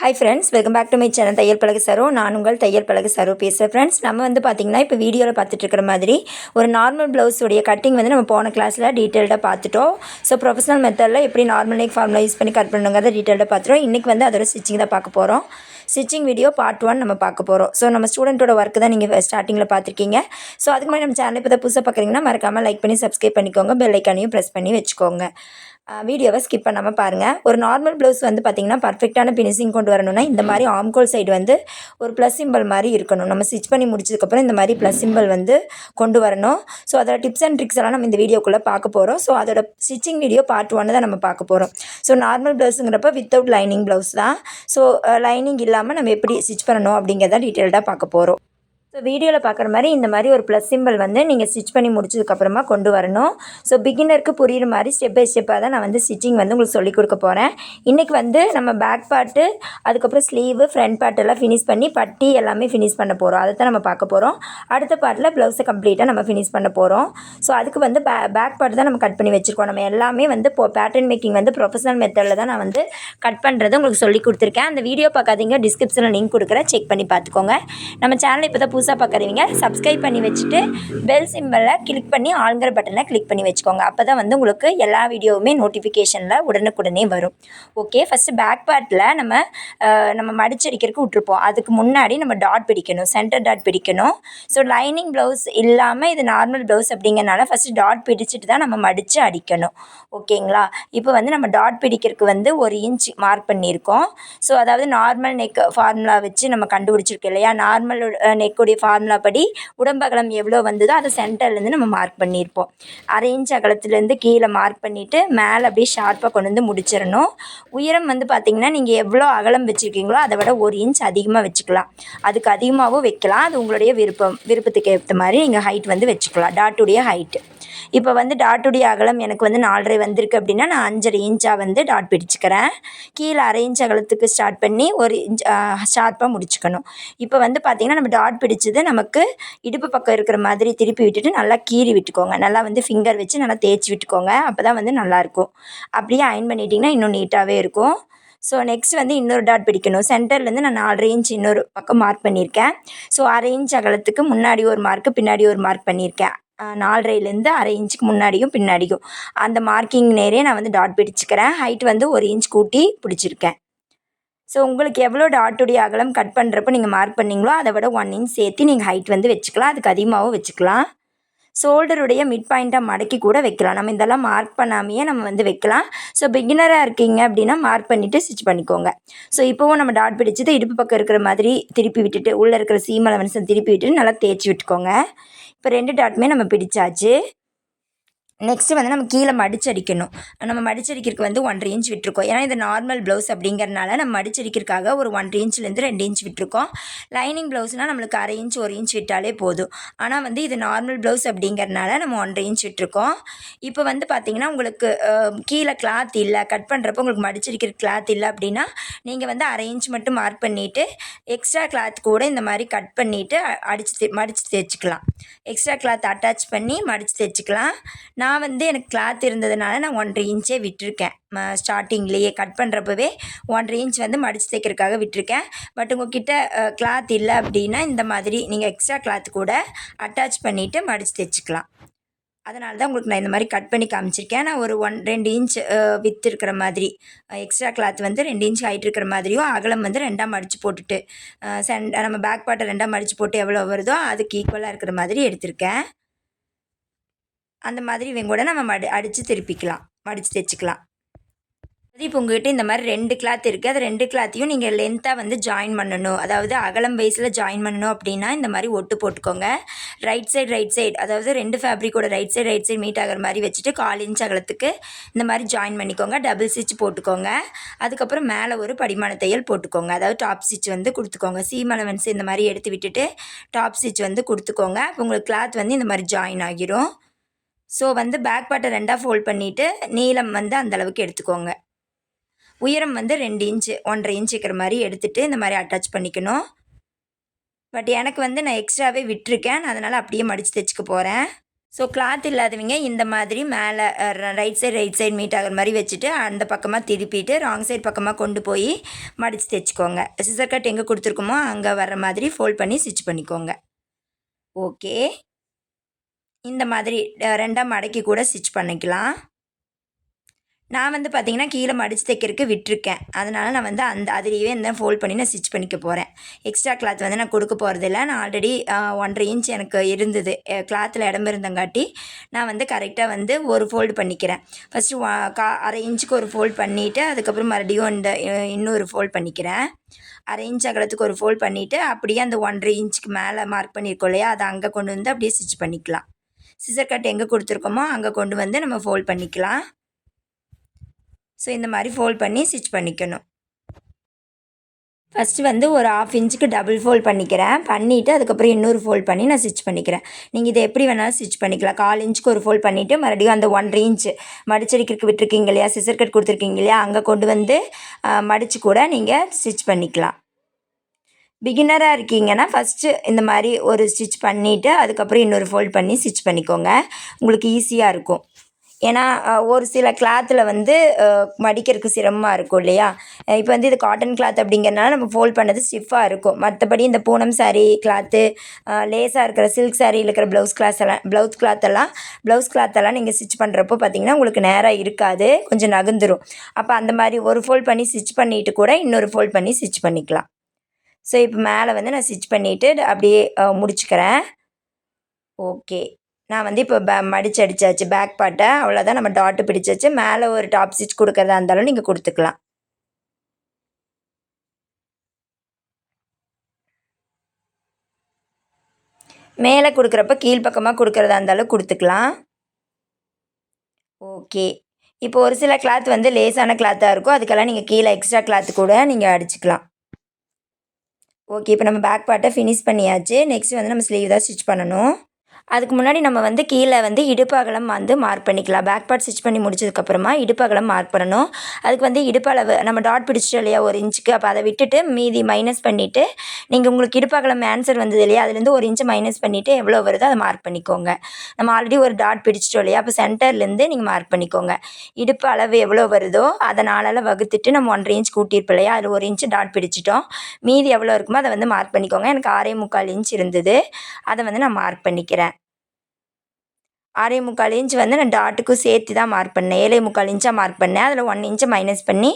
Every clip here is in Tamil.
Hi friends, welcome back to my channel தையல் பழகு சரோ. நான் உங்கள் தையல் பழகு சரோ பேசுகிறேன். ஃப்ரெண்ட்ஸ், நம்ம வந்து பார்த்திங்கன்னா இப்போ வீடியோவில் பார்த்துட்டு இருக்கிற மாதிரி ஒரு நார்மல் ப்ளவுஸுடைய கட்டிங் வந்து நம்ம போன கிளாஸில் டீட்டெயில்டாக பார்த்துட்டோம். ஸோ ப்ரொஃபஷனல் மெத்தடில் எப்படி நார்மல் நெக் ஃபார்முலா யூஸ் பண்ணி கட் பண்ணுங்கிறத டீட்டெயில்டாக பார்த்துட்டோம். இன்றைக்கி வந்து அதோட ஸ்டிச்சிங் தான் பார்க்க போகிறோம். ஸ்டிச்சிங் வீடியோ பார்ட் 1 நம்ம பார்க்க போகிறோம். ஸோ நம்ம ஸ்டூடெண்ட்டோட ஒர்க்கு தான் நீங்கள் ஸ்டார்டிங்கில் பார்த்துருக்கீங்க. ஸோ அதுக்கு முன்னாடி நம்ம சேனல் இப்போ தான் புதுசாக பார்க்குறீங்கன்னா மறக்காமல் லைக் பண்ணி சப்ஸ்கிரைப் பண்ணிக்கோங்க, பெல் ஐக்கானையும் ப்ரெஸ் பண்ணி வச்சுக்கோங்க. வீடியோவை ஸ்கிப் பண்ணாமல் பாருங்கள். ஒரு நார்மல் ப்ளவுஸ் வந்து பார்த்திங்கன்னா பர்ஃபெக்டான ஃபினிஷிங் கொண்டு வரணும்னா இந்த மாதிரி ஆம்கோல் சைடு வந்து ஒரு ப்ளஸ் சிம்பிள் மாதிரி இருக்கணும். நம்ம ஸ்டிச் பண்ணி முடிச்சதுக்கப்புறம் இந்த மாதிரி ப்ளஸ் சிம்பிள் வந்து கொண்டு வரணும். ஸோ அதோட டிப்ஸ் அண்ட் ட்ரிக்ஸ் எல்லாம் நம்ம இந்த வீடியோக்குள்ளே பார்க்க போகிறோம். ஸோ அதோட ஸ்டிச்சிங் வீடியோ பார்ட் 1 தான் நம்ம பார்க்க போகிறோம். ஸோ நார்மல் ப்ளவுஸுங்கிறப்ப வித்தவுட் லைனிங் ப்ளவுஸ் தான். ஸோ லைனிங் இல்லாமல் நம்ம எப்படி ஸ்டிச் பண்ணணும் அப்படிங்கிறத டீட்டெயில்டாக பார்க்க போகிறோம். ஸோ வீடியோவில் பார்க்குற மாதிரி இந்த மாதிரி ஒரு ப்ளஸ் சிம்பிள் வந்து நீங்கள் ஸ்டிச் பண்ணி முடிச்சதுக்கப்புறமா கொண்டு வரணும். ஸோ பிகினருக்கு புரிகிற மாதிரி ஸ்டெப் பை ஸ்டெப்பாக தான் நான் வந்து ஸ்டிச்சிங் வந்து உங்களுக்கு சொல்லிக் கொடுக்க போகிறேன். இன்றைக்கி வந்து நம்ம பேக் பார்ட்டு, அதுக்கப்புறம் ஸ்லீவு, ஃப்ரண்ட் பார்ட் எல்லாம் ஃபினிஷ் பண்ணி பட்டி எல்லாமே ஃபினிஷ் பண்ண போகிறோம். அதை தான் நம்ம பார்க்க போகிறோம். அடுத்த பார்ட்டில் ப்ளவுஸை கம்ப்ளீட்டாக நம்ம ஃபினிஷ் பண்ண போகிறோம். ஸோ அதுக்கு வந்து பேக் பார்ட் தான் நம்ம கட் பண்ணி வச்சுருக்கோம். நம்ம எல்லாமே வந்து பேட்டர்ன் மேக்கிங் வந்து ப்ரொஃபஷனல் மெத்தடில் தான் நான் வந்து கட் பண்ணுறது உங்களுக்கு சொல்லி கொடுத்துருக்கேன். அந்த வீடியோ பார்க்காதீங்க, டிஸ்கிரிப்ஷனில் லிங்க் கொடுக்குறேன், செக் பண்ணி பார்த்துக்கோங்க. நம்ம சேனல் இப்போ தான் புதுசாக பார்க்குறீங்க, சப்ஸ்கிரைப் பண்ணி வச்சுட்டு பெல் சிம்பலை கிளிக் பண்ணி ஆல்ங்கிற பட்டனை கிளிக் பண்ணி வச்சுக்கோங்க. அப்போ தான் வந்து உங்களுக்கு எல்லா வீடியோவுமே நோட்டிஃபிகேஷனில் உடனுக்குடனே வரும். ஓகே, ஃபஸ்ட்டு பேக் பார்ட்டில் நம்ம மடிச்சடிக்கிறதுக்கு விட்டுருப்போம். அதுக்கு முன்னாடி நம்ம டாட் பிடிக்கணும், சென்டர் டாட் பிடிக்கணும். ஸோ லைனிங் ப்ளவுஸ் இல்லாமல் இது நார்மல் ப்ளவுஸ் அப்படிங்கிறனால ஃபஸ்ட்டு டாட் பிடிச்சிட்டு தான் நம்ம மடித்து அடிக்கணும். ஓகேங்களா? இப்போ வந்து நம்ம டாட் பிடிக்கிறதுக்கு வந்து 1 இன்ச் மார்க் பண்ணியிருக்கோம். ஸோ அதாவது நார்மல் நெக் ஃபார்முலா வச்சு நம்ம கண்டுபிடிச்சிருக்கோம் இல்லையா? நார்மல் நெக்குடைய ஃபார்முலா படி உடம்பகலம் எவ்வளோ வந்ததோ அதை சென்டர்லேருந்து நம்ம மார்க் பண்ணியிருப்போம். 1/2 இன்ச் அகலத்துலேருந்து கீழே மார்க் பண்ணிவிட்டு மேலே அப்படியே ஷார்ப்பாக கொண்டு வந்து முடிச்சிடணும். உயரம் வந்து பார்த்திங்கன்னா நீங்கள் எவ்வளோ அகலம் வச்சுருக்கீங்களோ அதை விட 1 இன்ச் அதிகமாக வச்சுக்கலாம். அதுக்கு அதிகமாகவும் வைக்கலாம். அது உங்களுடைய விருப்பத்துக்கு ஏற்ற மாதிரி நீங்கள் ஹைட் வந்து வச்சுக்கலாம், டாட்டுடைய ஹைட்டு. இப்போ வந்து டாட்டுடைய அகலம் எனக்கு வந்து 4.5 வந்திருக்கு அப்படின்னா நான் 5.5 இன்ச்சாக வந்து டாட் பிடிச்சிக்கிறேன். கீழே 1/2 இன்ச் அகலத்துக்கு ஸ்டார்ட் பண்ணி 1 இன்ச் ஷார்ப்பாக முடிச்சுக்கணும். இப்போ வந்து பார்த்திங்கன்னா நம்ம டாட் பிடிச்சது நமக்கு இடுப்பு பக்கம் இருக்கிற மாதிரி திருப்பி விட்டுட்டு நல்லா கீறி விட்டுக்கோங்க. நல்லா வந்து ஃபிங்கர் வச்சு நல்லா தேய்ச்சி விட்டுக்கோங்க. அப்போ தான் வந்து நல்லாயிருக்கும். அப்படியே அயன் பண்ணிட்டிங்கன்னா இன்னும் நீட்டாகவே இருக்கும். ஸோ நெக்ஸ்ட் வந்து இன்னொரு டாட் பிடிக்கணும். சென்டர்லேருந்து நான் 4.5 இன்ச் இன்னொரு பக்கம் மார்க் பண்ணியிருக்கேன். ஸோ 1/2 இன்ச் அகலத்துக்கு முன்னாடி ஒரு மார்க்கு, பின்னாடி ஒரு மார்க் பண்ணியிருக்கேன். 4.5லேருந்து 1/2 இன்ச்சுக்கு முன்னாடியும் பின்னாடியும் அந்த மார்க்கிங் நேரே நான் வந்து டாட் பிடிச்சிக்கிறேன். ஹைட் வந்து 1 இன்ச் கூட்டி பிடிச்சிருக்கேன். ஸோ உங்களுக்கு எவ்வளோ டாட்டுடைய அகலம் கட் பண்ணுறப்போ நீங்கள் மார்க் பண்ணிங்களோ அதை விட 1 இன்ச் சேர்த்து நீங்கள் ஹைட் வந்து வச்சுக்கலாம். அதுக்கு அதிகமாகவும் வச்சுக்கலாம். ஷோல்டருடைய மிட் பாயிண்ட்டாக மடக்கி கூட வைக்கலாம். நம்ம இதெல்லாம் மார்க் பண்ணாமையே நம்ம வந்து வைக்கலாம். ஸோ பிகினராக இருக்கீங்க அப்படின்னா மார்க் பண்ணிவிட்டு ஸ்டிச் பண்ணிக்கோங்க. ஸோ இப்போவும் நம்ம டாட் பிடிச்சது இடுப்பு பக்கம் இருக்கிற மாதிரி திருப்பி விட்டுட்டு உள்ளே இருக்கிற சீம் அலவன்ஸை திருப்பி விட்டுட்டு நல்லா தேய்ச்சி விட்டுக்கோங்க. இப்போ 2 டாட்டுமே நம்ம பிடிச்சாச்சு. நெக்ஸ்ட்டு வந்து நம்ம கீழே மடிச்சடிக்கணும். நம்ம மடிச்சடிக்கிறதுக்கு வந்து 1.5 இன்ச் விட்டுருக்கோம். ஏன்னா இது நார்மல் ப்ளவுஸ் அப்படிங்கிறனால நம்ம மடிச்சடிக்கிறதுக்காக ஒரு 1.5 இன்ச்லேருந்து 2 இன்ச் விட்டுருக்கோம். லைனிங் ப்ளவுஸ்னால் நம்மளுக்கு 1/2 இன்ச் 1 இன்ச் விட்டாலே போதும். ஆனால் வந்து இது நார்மல் ப்ளவுஸ் அப்படிங்கிறனால நம்ம 1.5 இன்ச் விட்டுருக்கோம். இப்போ வந்து பார்த்திங்கன்னா உங்களுக்கு கீழே கிளாத் இல்லை, கட் பண்ணுறப்போ உங்களுக்கு மடிச்சடிக்கிற கிளாத் இல்லை அப்படின்னா நீங்கள் வந்து 1/2 இன்ச் மட்டும் மார்க் பண்ணிவிட்டு எக்ஸ்ட்ரா கிளாத் கூட இந்த மாதிரி கட் பண்ணிவிட்டு மடித்து தைச்சிக்கலாம். எக்ஸ்ட்ரா கிளாத் அட்டாச் பண்ணி மடித்து தைச்சிக்கலாம். நான் வந்து எனக்கு கிளாத் இருந்ததுனால நான் 1.5 இன்ச்சே விட்டுருக்கேன். ஸ்டார்டிங்லேயே கட் பண்ணுறப்பவே 1.5 இன்ச் வந்து மடித்து தைக்கிறதுக்காக விட்டுருக்கேன். பட் உங்கள்கிட்ட கிளாத் இல்லை அப்படின்னா இந்த மாதிரி நீங்கள் எக்ஸ்ட்ரா கிளாத் கூட அட்டாச் பண்ணிவிட்டு மடித்து தைச்சிக்கலாம். அதனால தான் உங்களுக்கு நான் இந்த மாதிரி கட் பண்ணி காமிச்சிருக்கேன். நான் ஒரு 2 இன்ச் வித்து இருக்கிற மாதிரி எக்ஸ்ட்ரா கிளாத் வந்து 2 இன்ச் ஹைட் இருக்கிற மாதிரியும் அகலம் வந்து 2ஆக மடித்து போட்டுட்டு நம்ம பேக் பார்ட்டை 2ஆக மடித்து போட்டு எவ்வளோ வருதோ அதுக்கு ஈக்குவலாக இருக்கிற மாதிரி எடுத்திருக்கேன். அந்த மாதிரி இவங்க கூட நம்ம அடித்து திருப்பிக்கலாம், மடித்து தைச்சிக்கலாம். அது இப்போ உங்கள்கிட்ட இந்த மாதிரி 2 கிளாத் இருக்குது. அது 2 கிளாத்தையும் நீங்கள் லென்த்தாக வந்து ஜாயின் பண்ணணும். அதாவது அகலம் வைஸில் ஜாயின் பண்ணணும் அப்படின்னா இந்த மாதிரி ஒட்டு போட்டுக்கோங்க. ரைட் சைடு அதாவது 2 ஃபேப்ரிக்கோட ரைட் சைடு மீட் ஆகிற மாதிரி வச்சுட்டு 1/4 இன்ச் அகலத்துக்கு இந்த மாதிரி ஜாயின் பண்ணிக்கோங்க. டபுள் ஸ்டிச் போட்டுக்கோங்க. அதுக்கப்புறம் மேலே ஒரு படிமான தையல் போட்டுக்கோங்க. அதாவது டாப் ஸ்டிச் வந்து கொடுத்துக்கோங்க. சீம் அலவன்ஸ் இந்த மாதிரி எடுத்து விட்டுட்டு டாப் ஸ்டிச் வந்து கொடுத்துக்கோங்க. அப்போ உங்களுக்கு கிளாத் வந்து இந்த மாதிரி ஜாயின் ஆகிரும். ஸோ வந்து பேக் பார்ட்டை 2ஆக ஃபோல்ட் பண்ணிவிட்டு நீளம் வந்து அந்தளவுக்கு எடுத்துக்கோங்க. உயரம் வந்து 2 இன்ச்சு 1.5 இன்ச் இருக்கிற மாதிரி எடுத்துகிட்டு இந்த மாதிரி அட்டாச் பண்ணிக்கணும். பட் எனக்கு வந்து நான் எக்ஸ்ட்ராவே விட்டுருக்கேன். அதனால் அப்படியே மடித்து தைச்சிக்க போகிறேன். ஸோ கிளாத் இல்லாதவங்க இந்த மாதிரி மேலே ரைட் சைடு மீட் ஆகிற மாதிரி வச்சுட்டு அந்த பக்கமாக திருப்பிட்டு ராங் சைடு பக்கமாக கொண்டு போய் மடித்து தைச்சிக்கோங்க. சிசர் கட் எங்கே கொடுத்துருக்கோமோ அங்கே வர்ற மாதிரி ஃபோல்ட் பண்ணி ஸ்டிச் பண்ணிக்கோங்க. ஓகே, இந்த மாதிரி ரெண்டாக மடக்கி கூட ஸ்டிச் பண்ணிக்கலாம். நான் வந்து பார்த்திங்கன்னா கீழே மடித்து தைக்கிறதுக்கு விட்டுருக்கேன். அதனால் நான் வந்து அதுலேயே இந்த ஃபோல்ட் பண்ணி நான் ஸ்டிச் பண்ணிக்க போகிறேன். எக்ஸ்ட்ரா கிளாத் வந்து நான் கொடுக்க போகிறதில்ல. நான் ஆல்ரெடி 1.5 இன்ச் எனக்கு இருந்தது கிளாத்தில் இடம் இருந்தங்காட்டி நான் வந்து கரெக்டாக வந்து ஒரு ஃபோல்டு பண்ணிக்கிறேன். ஃபஸ்ட்டு 1/2 இன்ச்சுக்கு ஒரு ஃபோல்ட் பண்ணிவிட்டு அதுக்கப்புறம் மறுபடியும் இன்னொரு ஃபோல்ட் பண்ணிக்கிறேன். 1/2 இன்ச் அகலத்துக்கு ஒரு ஃபோல்ட் பண்ணிவிட்டு அப்படியே அந்த 1.5 இன்ச்சுக்கு மேலே மார்க் பண்ணியிருக்கோம் இல்லையா, அதை அங்கே கொண்டு வந்து அப்படியே ஸ்டிச் பண்ணிக்கலாம். சிசர் கட் எங்கே கொடுத்துருக்கோமோ அங்கே கொண்டு வந்து நம்ம ஃபோல்ட் பண்ணிக்கலாம். ஸோ இந்த மாதிரி ஃபோல்ட் பண்ணி ஸ்டிச் பண்ணிக்கணும். ஃபஸ்ட்டு வந்து ஒரு 1/2 இன்ச்சுக்கு டபுள் ஃபோல்ட் பண்ணிவிட்டு அதுக்கப்புறம் இன்னொரு ஃபோல்ட் பண்ணி நான் ஸ்டிச் பண்ணிக்கிறேன். நீங்கள் இதை எப்படி வேணாலும் ஸ்டிச் பண்ணிக்கலாம். 1/4 இன்ச்சுக்கு ஒரு ஃபோல்ட் பண்ணிவிட்டு மறுபடியும் அந்த 1.5 இன்ச்சு மடிச்சடிக்கிறதுக்கு விட்டுருக்கீங்க இல்லையா, சிசர் கட் கொடுத்துருக்கீங்க இல்லையா, அங்கே கொண்டு வந்து மடித்து கூட நீங்கள் ஸ்டிச் பண்ணிக்கலாம். பிகினராக இருக்கீங்கன்னா ஃபஸ்ட்டு இந்த மாதிரி ஒரு ஸ்டிச் பண்ணிவிட்டு அதுக்கப்புறம் இன்னொரு ஃபோல்ட் பண்ணி ஸ்டிச் பண்ணிக்கோங்க. உங்களுக்கு ஈஸியாக இருக்கும். ஏன்னா ஒரு சில கிளாத்தில் வந்து மடிக்கிறதுக்கு சிரமமாக இருக்கும் இல்லையா. இப்போ வந்து இது காட்டன் கிளாத் அப்படிங்கிறனால நம்ம ஃபோல்ட் பண்ணது ஸ்டிஃபாக இருக்கும். மற்றபடி இந்த பூனம் சாரீ கிளாத்து, லேஸாக இருக்கிற சில்க் சாரியில் இருக்கிற ப்ளவுஸ் கிளாத்தெல்லாம் நீங்கள் ஸ்டிச் பண்ணுறப்போ பார்த்திங்கன்னா உங்களுக்கு நேராக இருக்காது, கொஞ்சம் நகர்ந்துடும். அப்போ அந்த மாதிரி ஒரு ஃபோல்ட் பண்ணி ஸ்டிச் பண்ணிவிட்டு கூட இன்னொரு ஃபோல்ட் பண்ணி ஸ்டிச் பண்ணிக்கலாம். ஸோ இப்போ மேலே வந்து நான் ஸ்டிச் பண்ணிவிட்டு அப்படியே முடிச்சுக்கிறேன். ஓகே, நான் வந்து இப்போ மடித்து அடித்தாச்சு பேக் பார்ட்டை. அவ்வளோதான், நம்ம டாட்டு பிடிச்சாச்சு. மேலே ஒரு டாப் ஸ்டிச் கொடுக்குறதா இருந்தாலும் நீங்கள் கொடுத்துக்கலாம். மேலே கொடுக்குறப்ப கீழ்ப்பக்கமாக கொடுக்குறதா இருந்தாலும் கொடுத்துக்கலாம். ஓகே, இப்போ ஒரு சில கிளாத் வந்து லேஸான கிளாத்தாக இருக்கும், அதுக்கெல்லாம் நீங்கள் கீழே எக்ஸ்ட்ரா கிளாத்து கூட நீங்கள் அடிச்சுக்கலாம். ஓகே, இப்போ நம்ம பேக் பார்ட்டை ஃபினிஷ் பண்ணியாச்சு. நெக்ஸ்ட் வந்து நம்ம ஸ்லீவ் தான் ஸ்டிச் பண்ணணும். அதுக்கு முன்னாடி நம்ம வந்து கீழே வந்து இடுப்பு அகலம் வந்து மார்க் பண்ணிக்கலாம். பேக் பார்ட் ஸ்டிச் பண்ணி முடிச்சதுக்கப்புறமா இடுப்பு அகலம் மார்க் பண்ணணும். அதுக்கு வந்து இடுப்பு அளவு நம்ம டாட் பிடிச்சிட்டோம் இல்லையா 1 இன்ச்சுக்கு, அப்போ அதை விட்டுட்டு மீதி மைனஸ் பண்ணிவிட்டு நீங்கள் உங்களுக்கு இடுப்பு அகலம் ஆன்சர் வந்தது இல்லையா, அதுலேருந்து 1 இன்ச்சு மைனஸ் பண்ணிவிட்டு எவ்வளோ வருதோ அதை மார்க் பண்ணிக்கோங்க. நம்ம ஆல்ரெடி ஒரு டாட் பிடிச்சிட்டோம் இல்லையா, அப்போ சென்டர்லேருந்து நீங்கள் மார்க் பண்ணிக்கோங்க. இடுப்பு அளவு எவ்வளோ வருதோ அதை 4ஆல் வகுத்துட்டு நம்ம 1.5 இன்ச் கூட்டியிருப்போம் இல்லையா, அதில் 1 இன்ச்சு டாட் பிடிச்சிட்டோம். மீதி எவ்வளோ இருக்குமோ அதை வந்து மார்க் பண்ணிக்கோங்க. எனக்கு 6.25 இன்ச் இருந்தது, அதை வந்து நான் மார்க் பண்ணிக்கிறேன். 6.25 இன்ச் வந்து நான் டாட்டுக்கும் சேர்த்து தான் மார்க் பண்ணேன். 7.25 இன்ச்சாக மார்க் பண்ணேன். அதில் 1 இன்ச்சை மைனஸ் பண்ணி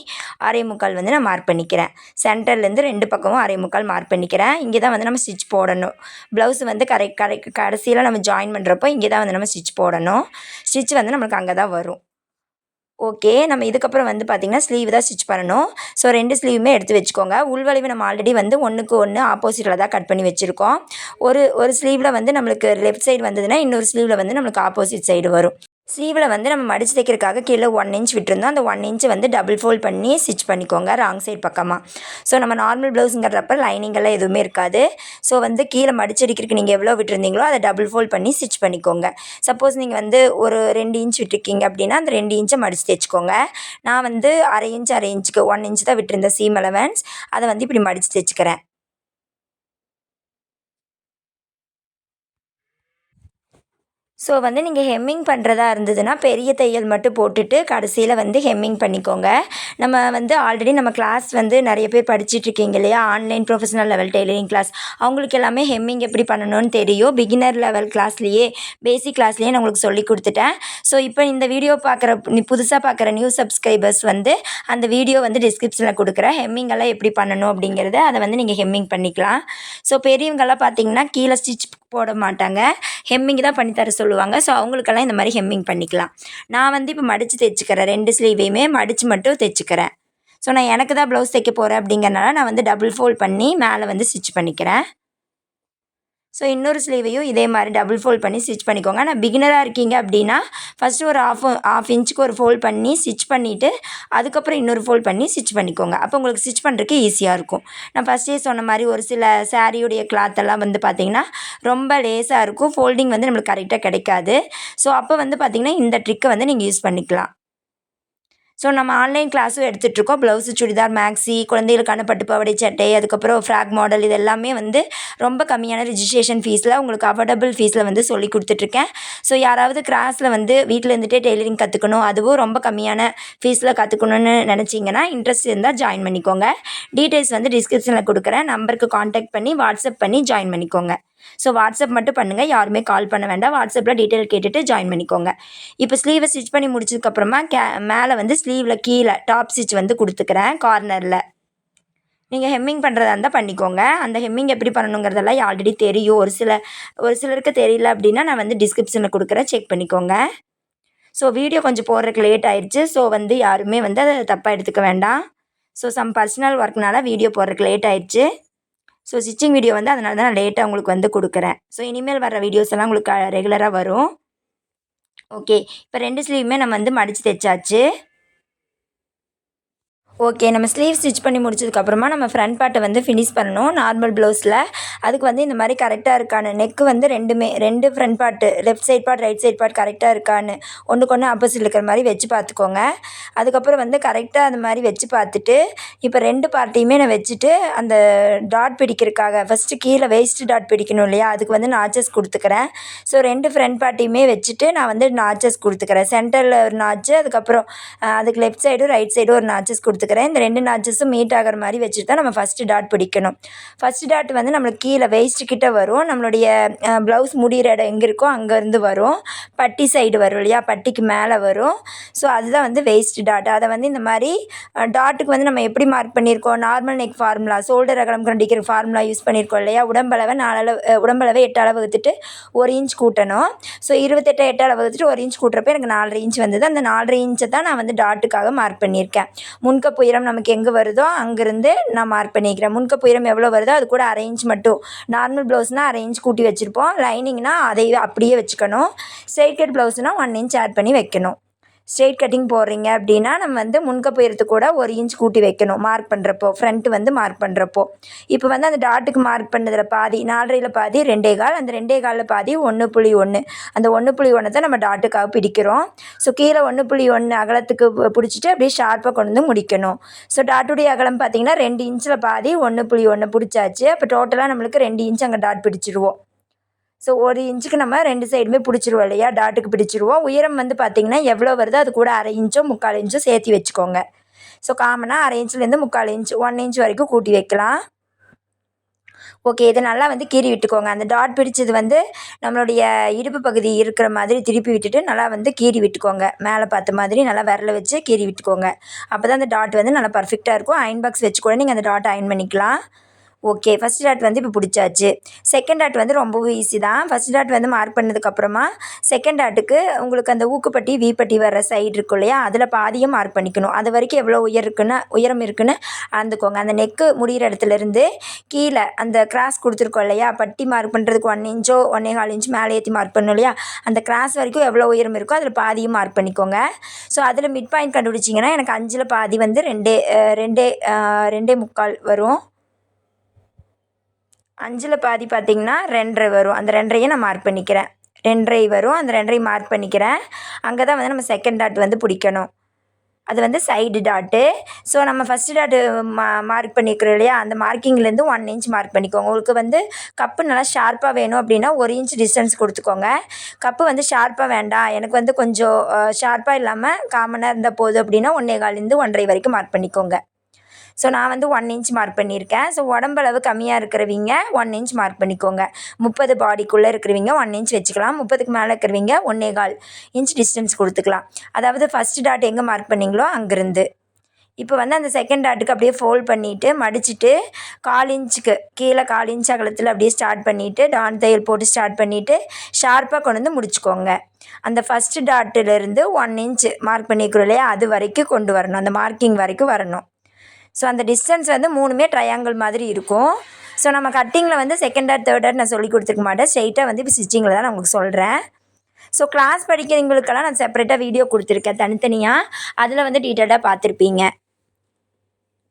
6.25 வந்து நான் மார்க் பண்ணிக்கிறேன். சென்டர்லேருந்து 2 பக்கமும் 6.25 மார்க் பண்ணிக்கிறேன். இங்கே தான் வந்து நம்ம ஸ்டிச் போடணும். ப்ளவுஸ் வந்து கடைசியில் நம்ம ஜாயின் பண்ணுறப்போ இங்கே தான் வந்து நம்ம ஸ்டிச் போடணும். ஸ்டிச் வந்து நம்மளுக்கு அங்கே தான் வரும். ஓகே, நம்ம இதுக்கப்புறம் வந்து பார்த்திங்கன்னா ஸ்லீவ் தான் ஸ்டிச் பண்ணணும். ஸோ 2 ஸ்லீவுமே எடுத்து வச்சுக்கோங்க. உள்வளைவு நம்ம ஆல்ரெடி வந்து 1க்கு 1 ஆப்போசிட்டில் தான் கட் பண்ணி வச்சுருக்கோம். ஒரு ஸ்லீவில் வந்து நம்மளுக்கு லெஃப்ட் சைடு வந்ததுன்னா இன்னொரு ஸ்லீவில் வந்து நம்மளுக்கு ஆப்போசிட் சைடு வரும். ஸ்லீவில் வந்து நம்ம மடித்து தைக்கிறதுக்காக கீழே 1 இன்ச் விட்டுருந்தோம். அந்த 1 இன்ச் வந்து டபுள் ஃபோல்ட் பண்ணி ஸ்டிச் பண்ணிக்கோங்க ராங் சைடு பக்கமாக. ஸோ நம்ம நார்மல் ப்ளவுஸுங்கிறப்ப லைனிங்கெல்லாம் எதுவுமே இருக்காது. ஸோ வந்து கீழே மடிச்சடிக்கிறதுக்கு நீங்கள் எவ்வளோ விட்டுருந்தீங்களோ அதை டபுள் ஃபோல்ட் பண்ணி ஸ்டிச் பண்ணிக்கோங்க. சப்போஸ் நீங்கள் வந்து ஒரு 2 இன்ச் விட்டுருக்கீங்க அப்படின்னா அந்த 2 இன்ச்சை மடித்து தைச்சிக்கோங்க. நான் வந்து 1/2 இன்ச்சுக்கு 1 இன்ச் தான் விட்டுருந்தேன் சீம் அலவன்ஸ், அதை வந்து இப்படி மடித்து தைச்சிக்கிறேன். ஸோ வந்து நீங்கள் ஹெம்மிங் பண்ணுறதா இருந்ததுன்னா பெரிய தையல் மட்டும் போட்டுட்டு கடைசியில் வந்து ஹெம்மிங் பண்ணிக்கோங்க. நம்ம வந்து ஆல்ரெடி நம்ம கிளாஸ் வந்து நிறைய பேர் படிச்சுட்ருக்கீங்க இல்லையா, online professional level tailoring class. அவங்களுக்கு எல்லாமே ஹெம்மிங் எப்படி பண்ணணும்னு தெரியும். பிகினர் லெவல் கிளாஸ்லேயே பேசிக் கிளாஸ்லேயே நான் உங்களுக்கு சொல்லி கொடுத்துட்டேன். ஸோ இப்போ இந்த வீடியோ புதுசாக பார்க்குற நியூ சப்ஸ்கிரைபர்ஸ் வந்து அந்த வீடியோ வந்து டிஸ்கிரிப்ஷனில் கொடுக்குறேன். ஹெம்மிங் எல்லாம் எப்படி பண்ணணும் அப்படிங்கிறத அதை வந்து நீங்கள் ஹெம்மிங் பண்ணிக்கலாம். ஸோ பெரியவங்கெல்லாம் பார்த்தீங்கன்னா கீழே ஸ்டிச் போட மாட்டாங்க, ஹெம்மிங் தான் பண்ணித்தர சொல்லுவாங்க. ஸோ அவங்களுக்கெல்லாம் இந்த மாதிரி ஹெம்மிங் பண்ணிக்கலாம். நான் வந்து இப்போ மடித்து தைச்சிக்கிறேன். 2 ஸ்லீவையுமே மடித்து மட்டும் தைச்சிக்கிறேன். ஸோ நான் எனக்கு தான் ப்ளவுஸ் தைக்க போகிறேன் அப்படிங்கிறனால நான் வந்து டபுள் ஃபோல்ட் பண்ணி மேலே வந்து ஸ்டிச் பண்ணிக்கிறேன். ஸோ இன்னொரு ஸ்லீவையும் இதே மாதிரி டபுள் ஃபோல்ட் பண்ணி ஸ்டிச் பண்ணிக்கோங்க. நான் பிகினராக இருக்கீங்க அப்படின்னா ஃபஸ்ட்டு ஒரு ஆஃப் இன்ச்சுக்கு ஒரு ஃபோல்ட் பண்ணி ஸ்டிச் பண்ணிவிட்டு அதுக்கப்புறம் இன்னொரு ஃபோல்ட் பண்ணி ஸ்டிச் பண்ணிக்கோங்க. அப்போ உங்களுக்கு ஸ்டிச் பண்ணுறதுக்கு ஈஸியாக இருக்கும். நான் ஃபஸ்ட்டே சொன்ன மாதிரி ஒரு சில சாரியுடைய கிளாத்தெல்லாம் வந்து பார்த்திங்கன்னா ரொம்ப லேஸாக இருக்கும், ஃபோல்டிங் வந்து நம்மளுக்கு கரெக்டாக கிடைக்காது. ஸோ அப்போ வந்து பார்த்திங்கன்னா இந்த ட்ரிக்கை வந்து நீங்கள் யூஸ் பண்ணிக்கலாம். ஸோ நம்ம ஆன்லைன் கிளாஸும் எடுத்துகிட்ருக்கோம். ப்ளவுஸு, சுடிதார், மேக்ஸி, குழந்தைகளுக்கான பட்டு பாவாடை சட்டை, அதுக்கப்புறம் ஃப்ராக் மாடல் இது எல்லாமே வந்து ரொம்ப கம்மியான ரிஜிஸ்ட்ரேஷன் ஃபீஸில் உங்களுக்கு அஃபோர்டபுள் ஃபீஸில் வந்து சொல்லி கொடுத்துட்ருக்கேன். ஸோ யாராவது கிளாஸில் வந்து வீட்டில் இருந்துகிட்டே டெய்லரிங் கற்றுக்கணும், அதுவும் ரொம்ப கம்மியான ஃபீஸில் கற்றுக்கணுன்னு நினச்சிங்கன்னா இன்ட்ரெஸ்ட் இருந்தால் ஜாயின் பண்ணிக்கோங்க. டீட்டெயில்ஸ் வந்து டிஸ்கிரிப்ஷனில் கொடுக்குறேன். நம்பருக்கு காண்டாக்ட் பண்ணி வாட்ஸ்அப் பண்ணி ஜாயின் பண்ணிக்கோங்க. ஸோ வாட்ஸ்அப் மட்டும் பண்ணுங்கள், யாருமே கால் பண்ண வேண்டாம். வாட்ஸ்அப்பில் டீட்டெயில் கேட்டுட்டு ஜாயின் பண்ணிக்கோங்க. இப்போ ஸ்லீவை ஸ்டிச் பண்ணி முடிச்சதுக்கப்புறமா மேலே வந்து ஸ்லீவில் கீழே டாப் ஸ்டிச் வந்து கொடுத்துக்கிறேன் கார்னரில். நீங்கள் ஹெம்மிங் பண்ணுறதா இருந்தால் பண்ணிக்கோங்க. அந்த ஹெம்மிங் எப்படி பண்ணணுங்கிறதெல்லாம் ஆல்ரெடி தெரியும். ஒரு சிலருக்கு தெரியல அப்படின்னா நான் வந்து டிஸ்கிரிப்ஷனில் கொடுக்குறேன், செக் பண்ணிக்கோங்க. ஸோ வீடியோ கொஞ்சம் போடுறதுக்கு லேட் ஆயிடுச்சு. ஸோ வந்து யாருமே வந்து அதை தப்பாக எடுத்துக்க வேண்டாம். ஸோ சம் பர்சனல் ஒர்க்னால வீடியோ போடுறதுக்கு லேட் ஆயிடுச்சு. ஸோ ஸ்டிச்சிங் வீடியோ வந்து அதனால தான் நான் லேட்டாக உங்களுக்கு வந்து கொடுக்குறேன். ஸோ இனிமேல் வர வீடியோஸ் எல்லாம் உங்களுக்கு ரெகுலராக வரும். ஓகே, இப்போ 2 ஸ்லீவுமே நம்ம வந்து மடித்து தைச்சாச்சு. ஓகே, நம்ம ஸ்லீவ் ஸ்டிச் பண்ணி முடிச்சதுக்கப்புறமா நம்ம ஃப்ரண்ட் பார்ட்டை வந்து ஃபினிஷ் பண்ணணும் நார்மல் ப்ளவுஸில். அதுக்கு வந்து இந்த மாதிரி கரெக்டாக இருக்கான்னு, நெக்கு வந்து ரெண்டு front part, left side part right side part கரெக்டாக இருக்கான்னு ஒன்றுக்கு ஒன்று ஆப்போசிட் இருக்கிற மாதிரி வச்சு பார்த்துக்கோங்க. அதுக்கப்புறம் வந்து கரெக்டாக அந்த மாதிரி வச்சு பார்த்துட்டு இப்போ 2 பார்ட்டையுமே நான் வச்சுட்டு அந்த டாட் பிடிக்கிறதுக்காக ஃபஸ்ட்டு கீழே வேஸ்ட் டாட் பிடிக்கணும் இல்லையா, அதுக்கு வந்து நாச்சஸ் கொடுத்துக்கிறேன். ஸோ 2 ஃப்ரண்ட் பார்ட்டையுமே வச்சுட்டு நான் வந்து நாச்சஸ் கொடுத்துக்கிறேன். சென்டரில் ஒரு நாச்சு, அதுக்கப்புறம் அதுக்கு லெஃப்ட் சைடும் ரைட் சைடும் ஒரு நாச்சஸ் கொடுத்துக்கிறேன். இந்த 2 நாச்சஸும் மீட் ஆகிற மாதிரி வச்சுட்டு தான் நம்ம ஃபஸ்ட்டு டாட் பிடிக்கணும். ஃபஸ்ட்டு டாட் வந்து நம்மளுக்கு கீழே வேஸ்ட்டு கிட்ட வரும். நம்மளுடைய ப்ளவுஸ் முடிகிற இடம் எங்கே இருக்கோ அங்கேருந்து வரும். பட்டி சைடு வரும் இல்லையா, பட்டிக்கு மேலே வரும். ஸோ அதுதான் வந்து வேஸ்ட் டாட். அதை வந்து இந்த மாதிரி டாட்டுக்கு வந்து நம்ம எப்படி மார்க் பண்ணியிருக்கோம், நார்மல் நெக் ஃபார்முலா, ஷோல்டர் அகலம் கண்டிக்கிற ஃபார்முலா யூஸ் பண்ணியிருக்கோம் இல்லையா. உடம்பளவை 8 அளவு வகுத்துட்டு 1 இன்ச் கூட்டணும். ஸோ 28 8 அளவு வகுத்துட்டு 1 இன்ச் கூட்டுறப்ப எனக்கு 4.5 இன்ச் வந்தது. அந்த 4.5 இன்ச்சை தான் நான் வந்து டாட்டுக்காக மார்க் பண்ணியிருக்கேன். முன்கப்பு உயரம் நமக்கு எங்கே வருதோ அங்கேருந்து நான் மார்க் பண்ணிக்கிறேன். முன்கப்பு உயரம் எவ்வளோ வருதோ அது கூட 1/2 இன்ச் மட்டும். நார்மல் ப்ளவுஸ்னால் 1/2 இன்ச் கூட்டி வச்சுருப்போம். லைனிங்னால் அதை அப்படியே வச்சுக்கணும். ஸ்ட்ரெயிட் கட் ப்ளவுஸ்னால் 1 இன்ச் ஆட் பண்ணி வைக்கணும். ஸ்ட்ரெயிட் கட்டிங் போடுறீங்க அப்படின்னா நம்ம வந்து முன்கப்பு உயரத்துக்கு கூட 1 இன்ச் கூட்டி வைக்கணும் மார்க் பண்ணுறப்போ, ஃப்ரண்ட்டு வந்து மார்க் பண்ணுறப்போ. இப்போ வந்து அந்த டாட்டுக்கு மார்க் பண்ணதில் பாதி 4.5 பாதி 2.25, அந்த 2.25 பாதி 1.1, அந்த 1.1 தான் நம்ம டாட்டுக்காக பிடிக்கிறோம். ஸோ கீழே 1.1 அகலத்துக்கு பிடிச்சிட்டு அப்படியே ஷார்ப்பாக கொண்டு வந்து முடிக்கணும். ஸோ டாட்டுடைய அகலம் பார்த்திங்கன்னா 2 இன்ச்சில் பாதி 1.1 பிடிச்சாச்சு. அப்போ டோட்டலாக நம்மளுக்கு 2 இன்ச் அங்கே டாட் பிடிச்சிருவோம். ஸோ 1 இன்ச்சுக்கு நம்ம 2 சைடுமே பிடிச்சிருவோம் இல்லையா, டாட்டுக்கு பிடிச்சிருவோம். உயரம் வந்து பார்த்திங்கன்னா எவ்வளோ வருதோ அது கூட 1/2 இன்ச்சோ 3/4 இன்ச்சோ சேர்த்து வச்சுக்கோங்க. ஸோ காமனாக 1/2 இன்ச்லேருந்து 3/4 இன்ச் 1 இன்ச் வரைக்கும் கூட்டி வைக்கலாம். ஓகே, இதை நல்லா வந்து கீறி விட்டுக்கோங்க. அந்த டாட் பிடிச்சது வந்து நம்மளுடைய இடுப்பு பகுதி இருக்கிற மாதிரி திருப்பி விட்டுட்டு நல்லா வந்து கீறி விட்டுக்கோங்க. மேலே பார்த்த மாதிரி நல்லா விரல வச்சு கீறி விட்டுக்கோங்க. அப்போ தான் அந்த டாட் வந்து நல்லா பர்ஃபெக்டாக இருக்கும். அயன் பாக்ஸ் வச்சு கூட நீங்கள் அந்த டாட் அயன் பண்ணிக்கலாம். ஓகே, ஃபஸ்ட் டாட் வந்து இப்போ பிடிச்சாச்சு. செகண்ட் டாட் வந்து ரொம்பவும் ஈஸி தான். ஃபஸ்ட் டாட் வந்து மார்க் பண்ணதுக்கப்புறமா செகண்ட் டாட்டுக்கு உங்களுக்கு அந்த ஊக்குப்பட்டி வீப்பட்டி வர்ற சைடு இருக்கும் இல்லையா, அதில் பாதியை மார்க் பண்ணிக்கணும். அது வரைக்கும் எவ்வளோ உயரம் இருக்குன்னு அளந்துக்கோங்க. அந்த நெக்கு முடிகிற இடத்துலேருந்து கீழே அந்த கிராஸ் கொடுத்துருக்கோம் இல்லையா, பட்டி மார்க் பண்ணுறதுக்கு 1 இன்ச்சோ 1.25 இன்ச் மேலே ஏற்றி மார்க் பண்ணணும் இல்லையா, அந்த கிராஸ் வரைக்கும் எவ்வளோ உயரம் இருக்கோ அதில் பாதியை மார்க் பண்ணிக்கோங்க. ஸோ அதில் மிட் பாயிண்ட் கண்டுபிடிச்சிங்கன்னா எனக்கு 5ல் பாதி வந்து 2.25 வரும். 5ல் பாதி பார்த்திங்கன்னா 2.5 வரும். அந்த 2.5 நான் மார்க் பண்ணிக்கிறேன். 2.5 வரும். அந்த 2.5 மார்க் பண்ணிக்கிறேன். அங்கே தான் வந்து நம்ம செகண்ட் டாட் வந்து பிடிக்கணும். அது வந்து சைடு டாட்டு. ஸோ நம்ம ஃபஸ்ட்டு டாட்டு மார்க் பண்ணிக்கிறோம் இல்லையா, அந்த மார்க்கிங்லேருந்து 1 இன்ச் மார்க் பண்ணிக்கோங்க. உங்களுக்கு வந்து கப்பு நல்லா ஷார்ப்பாக வேணும் அப்படின்னா 1 இன்ச் டிஸ்டன்ஸ் கொடுத்துக்கோங்க. கப்பு வந்து ஷார்ப்பாக வேண்டாம், எனக்கு வந்து கொஞ்சம் ஷார்ப்பாக இல்லாமல் காமனாக இருந்தால் போதும் அப்படின்னா 1.25 1.5 வரைக்கும் மார்க் பண்ணிக்கோங்க. ஸோ நான் வந்து 1 இன்ச் மார்க் பண்ணியிருக்கேன். ஸோ உடம்பளவு கம்மியாக இருக்கிறவங்க 1 இன்ச் மார்க் பண்ணிக்கோங்க. 30 பாடிக்குள்ளே இருக்கிறவங்க 1 இன்ச் வச்சுக்கலாம். 30க்கு மேலே இருக்கிறவங்க 1.25 இன்ச் டிஸ்டன்ஸ் கொடுத்துக்கலாம். அதாவது ஃபஸ்ட்டு டாட் எங்கே மார்க் பண்ணிங்களோ அங்கேருந்து. இப்போ வந்து அந்த செகண்ட் டாட்டுக்கு அப்படியே ஃபோல்ட் பண்ணிவிட்டு மடிச்சுட்டு 1/4 இன்ச்சுக்கு கீழே 1/4 இன்ச் அகலத்தில் அப்படியே ஸ்டார்ட் பண்ணிவிட்டு டாட் தையல் போட்டு ஸ்டார்ட் பண்ணிவிட்டு ஷார்ப்பாக கொண்டு வந்து முடிச்சுக்கோங்க. அந்த ஃபஸ்ட்டு டாட்டிலேருந்து 1 இன்ச் மார்க் பண்ணிக்கிறோம் இல்லையா, அது வரைக்கும் கொண்டு வரணும். அந்த மார்க்கிங் வரைக்கும் வரணும். ஸோ அந்த டிஸ்டன்ஸ் வந்து 3மே ட்ரையாங்கிள் மாதிரி இருக்கும். ஸோ நம்ம கட்டிங்கில் வந்து செகண்ட் டாட் தேர்ட் டாட் நான் சொல்லி கொடுத்துருக்க மாட்டேன். ஸ்ட்ரெயிட்டாக வந்து இப்போ ஸ்டிச்சிங்கில் தான் நான் உங்களுக்கு சொல்கிறேன். ஸோ கிளாஸ் படிக்கிறவங்களுக்கெல்லாம் நான் செப்பரேட்டாக வீடியோ கொடுத்துருக்கேன் தனித்தனியாக, அதில் வந்து டீட்டெயிலாக பார்த்துருப்பீங்க.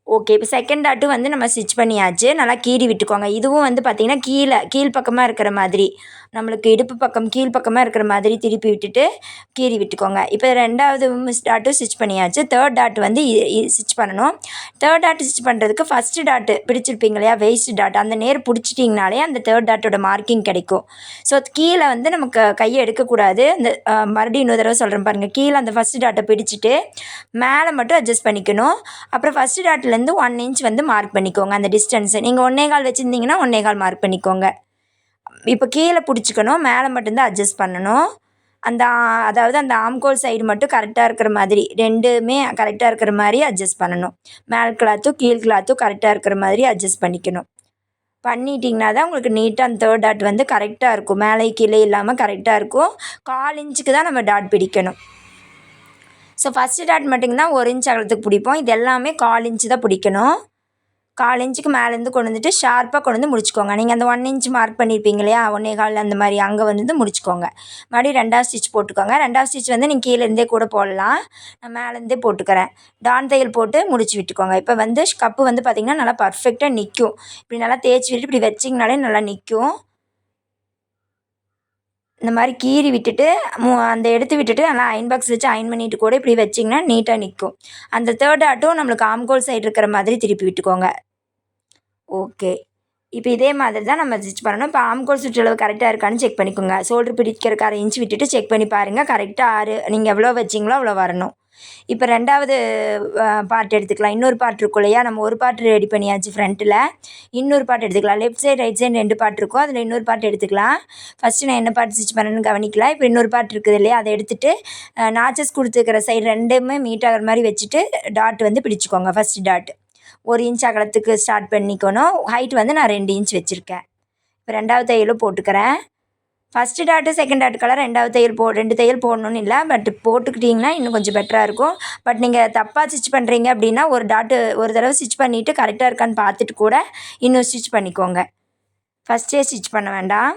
ஓகே, இப்போ செகண்ட் டாட்டும் வந்து நம்ம ஸ்டிச் பண்ணியாச்சு. நல்லா கீறி விட்டுக்கோங்க. இதுவும் வந்து பார்த்திங்கன்னா கீழ் பக்கமாக இருக்கிற மாதிரி நம்மளுக்கு இடுப்பு பக்கம் கீழ் பக்கமாக இருக்கிற மாதிரி திருப்பி விட்டுட்டு கீறி விட்டுக்கோங்க. இப்போ 2வது டாட்டும் ஸ்டிச் பண்ணியாச்சு. 3rd டாட் வந்து ஸ்டிச் பண்ணணும். 3rd டாட் ஸ்டிச் பண்ணுறதுக்கு ஃபஸ்ட்டு டாட்டு பிடிச்சிருப்பீங்க இல்லையா, வேஸ்ட் டாட், அந்த நேர் பிடிச்சிட்டிங்கனாலே அந்த 3rd டாட்டோட மார்க்கிங் கிடைக்கும். ஸோ கீழே வந்து நமக்கு கையை எடுக்கக்கூடாது. அந்த மறுபடியும் இன்னொரு தடவை சொல்கிறேன் பாருங்கள். கீழே அந்த ஃபஸ்ட்டு டாட்டை பிடிச்சிட்டு மேலே மட்டும் அட்ஜஸ்ட் பண்ணிக்கணும். அப்புறம் ஃபஸ்ட்டு டாட்லேருந்து 1 இன்ச் வந்து மார்க் பண்ணிக்கோங்க. அந்த டிஸ்டன்ஸு நீங்கள் 1.25 வச்சுருந்தீங்கன்னா 1.25 மார்க் பண்ணிக்கோங்க. இப்போ கீழே பிடிச்சிக்கணும், மேலே மட்டும்தான் அட்ஜஸ்ட் பண்ணணும். அதாவது அந்த ஆம்கோல் சைடு மட்டும் கரெக்டாக இருக்கிற மாதிரி, 2மே கரெக்டாக இருக்கிற மாதிரி அட்ஜஸ்ட் பண்ணணும். மேல் கிளாத்தும் கீழ் கிளாத்தும் கரெக்டாக இருக்கிற மாதிரி அட்ஜஸ்ட் பண்ணிக்கணும். பண்ணிட்டிங்கன்னா தான் உங்களுக்கு நீட்டாக அந்த 3rd டாட் வந்து கரெக்டாக இருக்கும். மேலே கீழே இல்லாமல் கரெக்டாக இருக்கும். 1/4 இன்ச்சுக்கு தான் நம்ம டாட் பிடிக்கணும். ஸோ ஃபஸ்ட்டு டாட் மட்டும்தான் 1 இன்ச் அகலத்துக்கு பிடிப்போம். இது எல்லாமே 1/4 இன்ச்சு தான் பிடிக்கணும். 1/4 இன்ச்சுக்கு மேலேருந்து கொண்டு வந்துட்டு ஷார்ப்பாக கொண்டு வந்து முடிச்சுக்கோங்க. நீங்கள் அந்த 1 இன்ச் மார்க் பண்ணியிருப்பீங்க இல்லையா, 1.25 அந்த மாதிரி அங்கே வந்து முடிச்சுக்கோங்க. மறுபடியும் 2வது ஸ்டிச் போட்டுக்கோங்க. 2வது ஸ்டிச் வந்து நீங்கள் கீழேருந்தே கூட போடலாம். நான் மேலேருந்தே போட்டுக்கிறேன். டான் தையல் போட்டு முடிச்சு விட்டுக்கோங்க. இப்போ வந்து கப்பு வந்து பார்த்திங்கன்னா நல்லா பர்ஃபெக்டாக நிற்கும். இப்படி நல்லா தேய்ச்சி விட்டு இப்படி வச்சிங்கனாலே நல்லா நிற்கும். இந்த மாதிரி கீறி விட்டுட்டு அந்த எடுத்து விட்டுட்டு நல்லா அயன் பாக்ஸ் வச்சு அயன் பண்ணிவிட்டு கூட இப்படி வச்சிங்கன்னா நீட்டாக நிற்கும். அந்த 3rd டாட்டும் நம்மளுக்கு ஆம்கோல் சைடு இருக்கிற மாதிரி திருப்பி விட்டுக்கோங்க. ஓகே, இப்போ இதே மாதிரி தான் நம்ம ஸ்டிச் பண்ணணும். இப்போ ஆம்கோல் சுற்றளவு கரெக்டாக இருக்கான்னு செக் பண்ணிக்கோங்க. ஷோல்டர் பிடிக்கிறக்கு 1/2 இன்ச் விட்டுட்டு செக் பண்ணி பாருங்கள். கரெக்டாக 6 நீங்கள் எவ்வளோ வச்சிங்களோ அவ்வளோ வரணும். இப்போ 2வது பார்ட் எடுத்துக்கலாம். இன்னொரு பார்ட் இருக்கும் இல்லையா, நம்ம ஒரு பார்ட் ரெடி பண்ணியாச்சு ஃப்ரண்ட்டில். இன்னொரு பார்ட் எடுத்துக்கலாம். Left side right side 2 part இருக்கும். அதில் இன்னொரு பார்ட் எடுத்துக்கலாம். ஃபஸ்ட்டு நான் என்ன பார்ட் ஸ்டிச் பண்ணணும்னு கவனிக்கலாம். இப்போ இன்னொரு பார்ட் இருக்குது இல்லையா, அதை எடுத்துகிட்டு நாச்சஸ் கொடுத்துருக்கிற சைடு 2மே மீட் ஆகிற மாதிரி வச்சுட்டு டாட் வந்து பிடிச்சிக்கோங்க. ஃபஸ்ட்டு டாட் 1 இன்ச் அகலத்துக்கு ஸ்டார்ட் பண்ணிக்கணும். ஹைட் வந்து நான் 2 இன்ச் வச்சுருக்கேன். இப்போ 2வது தையலும் போட்டுக்கிறேன். ஃபஸ்ட்டு டாட்டு செகண்ட் டாட்டுக்கெல்லாம் 2வது தையல் 2 தையல் போடணுன்னு இல்லை, பட் போட்டுக்கிட்டிங்கன்னா இன்னும் கொஞ்சம் பெட்டராக இருக்கும். பட் நீங்கள் தப்பாக ஸ்டிச் பண்ணுறீங்க அப்படின்னா ஒரு டாட்டு ஒரு தடவை ஸ்டிச் பண்ணிவிட்டு கரெக்டாக இருக்கான்னு பார்த்துட்டு கூட இன்னும் ஸ்டிச் பண்ணிக்கோங்க. ஃபஸ்ட்டே ஸ்டிச் பண்ண வேண்டாம்.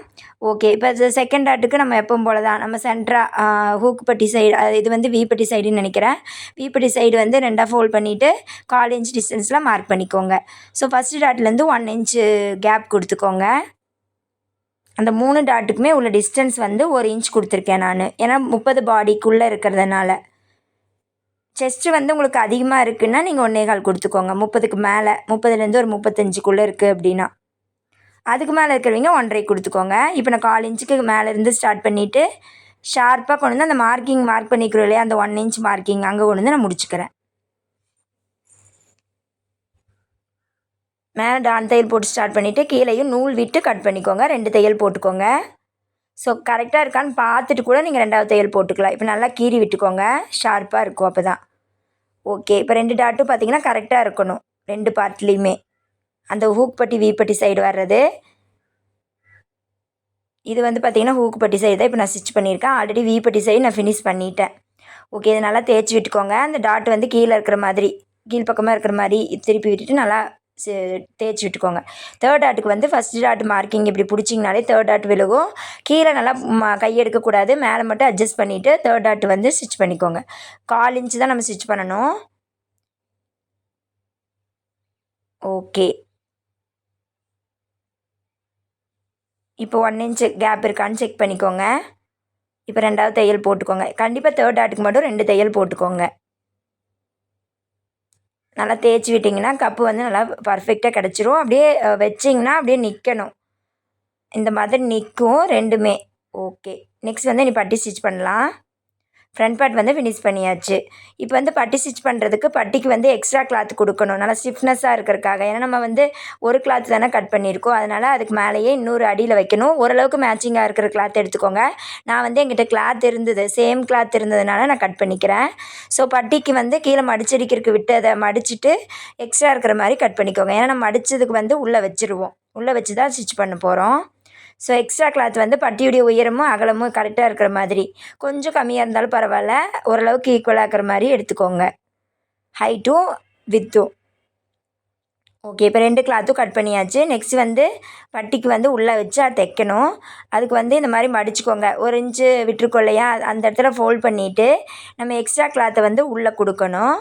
ஓகே, இப்போ செகண்ட் டாட்டுக்கு நம்ம எப்பவும் போல தான் நம்ம சென்டராக ஹூக் பட்டி சைடு, இது வந்து வீப்பட்டி சைடுன்னு நினைக்கிறேன். வீப்பட்டி சைடு வந்து 2ஆக ஃபோல்ட் பண்ணிவிட்டு 1/4 இன்ச் டிஸ்டன்ஸில் மார்க் பண்ணிக்கோங்க. ஸோ ஃபஸ்ட்டு டாட்லேருந்து 1 இன்ச்சு கேப் கொடுத்துக்கோங்க. அந்த 3 டாட்டுக்குமே உள்ள டிஸ்டன்ஸ் வந்து 1 இன்ச் கொடுத்துருக்கேன் நான். ஏன்னா 30 பாடிக்குள்ளே இருக்கிறதுனால. செஸ்ட்டு வந்து உங்களுக்கு அதிகமாக இருக்குதுன்னா நீங்கள் 1.25 கொடுத்துக்கோங்க. 30க்கு மேலே, 30லேருந்து ஒரு 35க்குள்ளே இருக்குது அப்படின்னா. அதுக்கு மேலே இருக்கிறவங்க 1.5 கொடுத்துக்கோங்க. இப்போ நான் 1/4 இன்ச்சுக்கு மேலேருந்து ஸ்டார்ட் பண்ணிவிட்டு ஷார்ப்பாக கொண்டு வந்து அந்த மார்க் பண்ணிக்கிறோம் இல்லையா, அந்த 1 இன்ச் மார்க்கிங் அங்கே கொண்டு வந்து நான் முடிச்சுக்கிறேன். மேலே டான் தையல் போட்டு ஸ்டார்ட் பண்ணிவிட்டு கீழேயும் நூல் விட்டு கட் பண்ணிக்கோங்க. 2 தையல் போட்டுக்கோங்க. ஸோ கரெக்டாக இருக்கான்னு பார்த்துட்டு கூட நீங்கள் 2வது தையல் போட்டுக்கலாம். இப்போ நல்லா கீறி விட்டுக்கோங்க, ஷார்ப்பாக இருக்கும் அப்போ தான். ஓகே, இப்போ 2 டாட்டும் பார்த்திங்கன்னா கரெக்டாக இருக்கணும் 2 பார்ட்லேயுமே. அந்த ஹூக் பட்டி வீப்பட்டி சைடு வர்றது இது வந்து பார்த்திங்கன்னா ஹூக் பட்டி சைடு தான் இப்போ நான் ஸ்டிச் பண்ணியிருக்கேன். ஆல்ரெடி வீப்பட்டி சைடு நான் ஃபினிஷ் பண்ணிட்டேன். ஓகே, இதை நல்லா தேய்ச்சி விட்டுக்கோங்க. அந்த டாட் வந்து கீழே இருக்கிற மாதிரி கீழ் பக்கமாக இருக்கிற மாதிரி திருப்பி விட்டுட்டு நல்லா தேய்ச்சி விட்டுக்கோங்க. 3rd டாட்டுக்கு வந்து ஃபஸ்ட்டு டாட் மார்க்கிங் இப்படி பிடிச்சிங்கனாலே 3rd டாட் விழுகும். கீழே நல்லா கை எடுக்கக்கூடாது, மேலே மட்டும் அட்ஜஸ்ட் பண்ணிவிட்டு 3rd டாட் வந்து ஸ்டிச் பண்ணிக்கோங்க. 1/4 இன்ச்சு தான் நம்ம ஸ்டிச் பண்ணணும். ஓகே, இப்போ 1 இன்ச்சு கேப் இருக்கான்னு செக் பண்ணிக்கோங்க. இப்போ 2வது தையல் போட்டுக்கோங்க. கண்டிப்பாக 3rd டாட்டுக்கு மட்டும் 2 தையல் போட்டுக்கோங்க. நல்லா தேய்ச்சி விட்டிங்கன்னா கப்பு வந்து நல்லா பர்ஃபெக்டாக கிடச்சிரும். அப்படியே வச்சிங்கன்னா அப்படியே நிற்கணும். இந்த மாதிரி நிற்கும் 2மே. ஓகே, நெக்ஸ்ட் வந்து பட்டி ஸ்டிச் பண்ணலாம். ஃப்ரண்ட் பார்ட் வந்து ஃபினிஷ் பண்ணியாச்சு. இப்போ வந்து பட்டி ஸ்டிச் பண்ணுறதுக்கு பட்டிக்கு வந்து எக்ஸ்ட்ரா கிளாத் கொடுக்கணும், நல்லா ஸ்டிஃப்னஸாக இருக்கிறதுக்காக. ஏன்னா நம்ம வந்து ஒரு கிளாத் தானே கட் பண்ணியிருக்கோம், அதனால் அதுக்கு மேலேயே இன்னொரு அடியில் வைக்கணும். ஓரளவுக்கு மேட்சிங்காக இருக்கிற கிளாத் எடுத்துக்கோங்க. நான் வந்து எங்கிட்ட கிளாத் இருந்தது, சேம் கிளாத் இருந்ததுனால நான் கட் பண்ணிக்கிறேன். ஸோ பட்டிக்கு வந்து கீழே மடிச்சடிக்கிறதுக்கு விட்டு அதை மடிச்சுட்டு எக்ஸ்ட்ரா இருக்கிற மாதிரி கட் பண்ணிக்கோங்க. ஏன்னா நம்ம மடித்ததுக்கு வந்து உள்ளே வச்சுருவோம், உள்ளே வச்சு தான் ஸ்டிச் பண்ண போகிறோம். ஸோ எக்ஸ்ட்ரா கிளாத் வந்து பட்டியுடைய உயரமும் அகலமும் கரெக்டாக இருக்கிற மாதிரி, கொஞ்சம் கம்மியாக இருந்தாலும் பரவாயில்ல, ஓரளவுக்கு ஈக்குவலாக இருக்கிற மாதிரி எடுத்துக்கோங்க, ஹைட்டும் வித்தும். ஓகே, இப்போ 2 கிளாத்தும் கட் பண்ணியாச்சு. நெக்ஸ்ட் வந்து பட்டிக்கு வந்து உள்ளே வச்சு அதை தைக்கணும். அதுக்கு வந்து இந்த மாதிரி மடிச்சுக்கோங்க. 1 இன்ச்சு விட்டுருக்கோம் இல்லையா, அந்த இடத்துல ஃபோல்ட் பண்ணிவிட்டு நம்ம எக்ஸ்ட்ரா கிளாத்தை வந்து உள்ளே கொடுக்கணும்.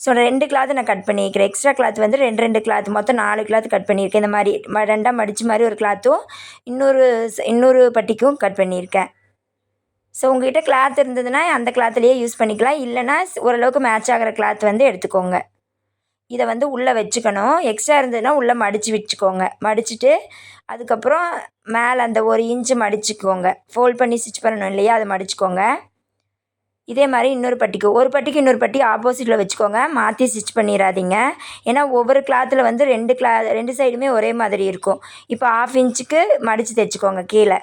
ஸோ 2 கிளாத் நான் கட் பண்ணியிருக்கிறேன். எக்ஸ்ட்ரா கிளாத் வந்து 2 கிளாத் மொத்தம் 4 கிளாத் கட் பண்ணியிருக்கேன். இந்த மாதிரி 2ஆக மடித்த மாதிரி ஒரு கிளாத்தும் இன்னொரு பட்டிக்கும் கட் பண்ணியிருக்கேன். ஸோ உங்கள்கிட்ட கிளாத் இருந்ததுன்னா அந்த கிளாத்துலேயே யூஸ் பண்ணிக்கலாம். இல்லைனா ஓரளவுக்கு மேட்ச் ஆகிற கிளாத் வந்து எடுத்துக்கோங்க. இதை வந்து உள்ளே வச்சுக்கணும். எக்ஸ்ட்ரா இருந்ததுன்னா உள்ளே மடித்து வச்சுக்கோங்க. மடிச்சுட்டு அதுக்கப்புறம் மேலே அந்த 1 இன்ச்சு மடிச்சுக்கோங்க. ஃபோல்ட் பண்ணி ஸ்டிச் பண்ணணும் இல்லையா, அதை மடிச்சுக்கோங்க. இதே மாதிரி இன்னொரு பட்டிக்கு ஒரு பட்டிக்கு இன்னொரு பட்டி ஆப்போசிட்டில் வச்சுக்கோங்க. மாற்றி ஸ்டிச் பண்ணிடாதீங்க. ஏன்னா ஒவ்வொரு கிளாத்தில் வந்து 2 சைடுமே ஒரே மாதிரி இருக்கும். இப்போ 1/2 இன்ச்சுக்கு மடித்து தைச்சிக்கோங்க கீழே.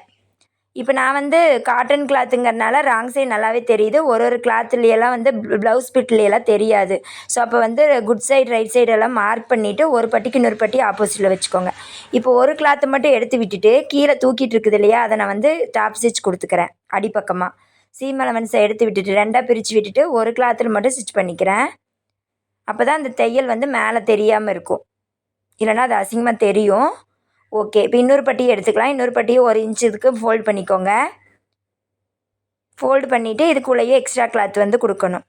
இப்போ நான் வந்து காட்டன் கிளாத்துங்கிறனால ராங் சைடு நல்லாவே தெரியுது. ஒரு கிளாத்துலையெல்லாம் வந்து ப்ளவுஸ் பிட்லையெல்லாம் தெரியாது. ஸோ அப்போ வந்து குட் சைடு ரைட் சைடு எல்லாம் மார்க் பண்ணிவிட்டு ஒரு பட்டிக்கு இன்னொரு பட்டி ஆப்போசிட்டில் வச்சுக்கோங்க. இப்போ ஒரு கிளாத்தை மட்டும் எடுத்து விட்டுட்டு கீழே தூக்கிட்டு இருக்குது இல்லையா, அதை நான் வந்து டாப் ஸ்டிச் கொடுத்துக்கிறேன். அடிப்பக்கமாக சீம் அலவன்ஸை எடுத்து விட்டுட்டு 2ஆக பிரித்து விட்டுட்டு ஒரு கிளாத்தில் மட்டும் ஸ்டிச் பண்ணிக்கிறேன். அப்போ தான் அந்த தையல் வந்து மேலே தெரியாமல் இருக்கும். இல்லைனா அது அசிங்கமாக தெரியும். ஓகே, இப்போ இன்னொரு பட்டியை எடுத்துக்கலாம். இன்னொரு பட்டியை 1 இன்ச் இதுக்கு ஃபோல்ட் பண்ணிக்கோங்க. ஃபோல்டு பண்ணிவிட்டு இதுக்குள்ளேயே எக்ஸ்ட்ரா கிளாத் வந்து கொடுக்கணும்.